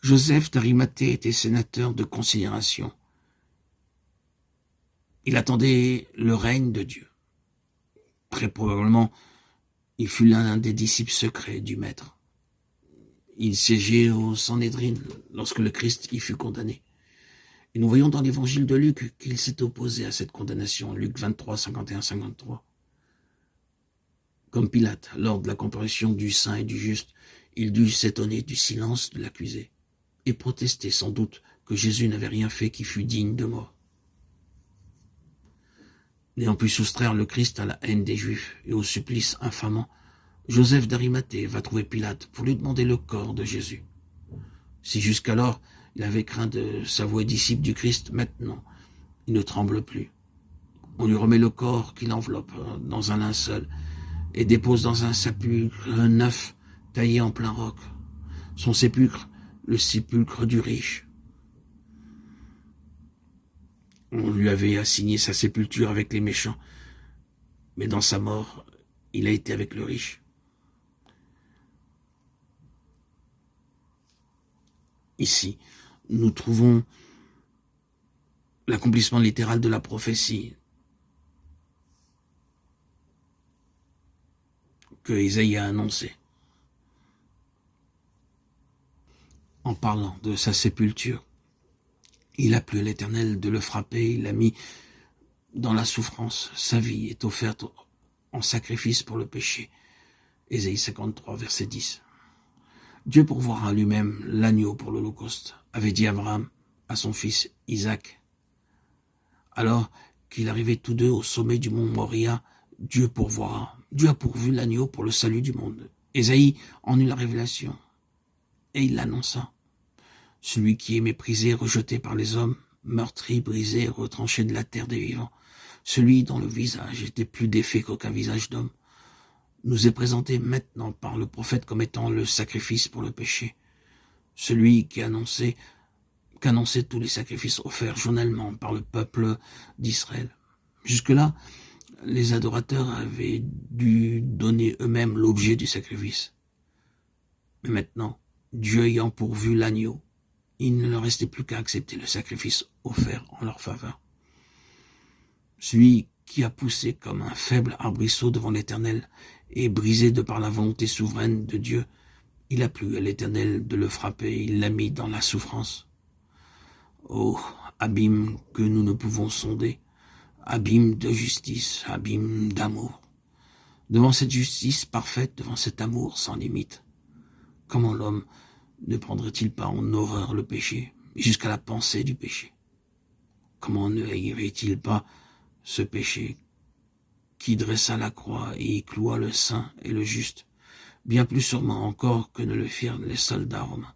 Joseph d'Arimathée était sénateur de considération. Il attendait le règne de Dieu. Très probablement, il fut l'un des disciples secrets du Maître. Il siégeait au Sanhédrin lorsque le Christ y fut condamné. Et nous voyons dans l'évangile de Luc qu'il s'est opposé à cette condamnation, Luc 23, 51-53. Comme Pilate, lors de la comparution du saint et du juste, il dut s'étonner du silence de l'accusé et protester sans doute que Jésus n'avait rien fait qui fût digne de mort. N'ayant pu soustraire le Christ à la haine des Juifs et au supplice infamant, Joseph d'Arimathée va trouver Pilate pour lui demander le corps de Jésus. Si jusqu'alors il avait craint de s'avouer disciple du Christ, maintenant il ne tremble plus. On lui remet le corps qu'il enveloppe dans un linceul et dépose dans un sépulcre neuf taillé en plein roc. Son sépulcre, le sépulcre du riche. On lui avait assigné sa sépulture avec les méchants, mais dans sa mort, il a été avec le riche. Ici, nous trouvons l'accomplissement littéral de la prophétie que Isaïe a annoncée. En parlant de sa sépulture, il a plu à l'Éternel de le frapper, il l'a mis dans la souffrance. Sa vie est offerte en sacrifice pour le péché. Ésaïe 53, verset 10. Dieu pourvoira lui-même l'agneau pour l'Holocauste, avait dit Abraham à son fils Isaac. Alors qu'ils arrivaient tous deux au sommet du mont Moria, Dieu pourvoira. Dieu a pourvu l'agneau pour le salut du monde. Ésaïe en eut la révélation, et il l'annonça. Celui qui est méprisé, rejeté par les hommes, meurtri, brisé, retranché de la terre des vivants, celui dont le visage était plus défait qu'aucun visage d'homme, nous est présenté maintenant par le prophète comme étant le sacrifice pour le péché, celui qui qu'annonçait tous les sacrifices offerts journellement par le peuple d'Israël. Jusque-là, les adorateurs avaient dû donner eux-mêmes l'objet du sacrifice. Mais maintenant, Dieu ayant pourvu l'agneau, il ne leur restait plus qu'à accepter le sacrifice offert en leur faveur. Celui qui a poussé comme un faible arbrisseau devant l'Éternel et brisé de par la volonté souveraine de Dieu, il a plu à l'Éternel de le frapper, il l'a mis dans la souffrance. Oh, abîme que nous ne pouvons sonder, abîme de justice, abîme d'amour. Devant cette justice parfaite, devant cet amour sans limite, comment l'homme ne prendrait-il pas en horreur le péché, jusqu'à la pensée du péché? Comment ne haïrait-il pas ce péché qui dressa la croix et y cloua le saint et le juste, bien plus sûrement encore que ne le firent les soldats romains?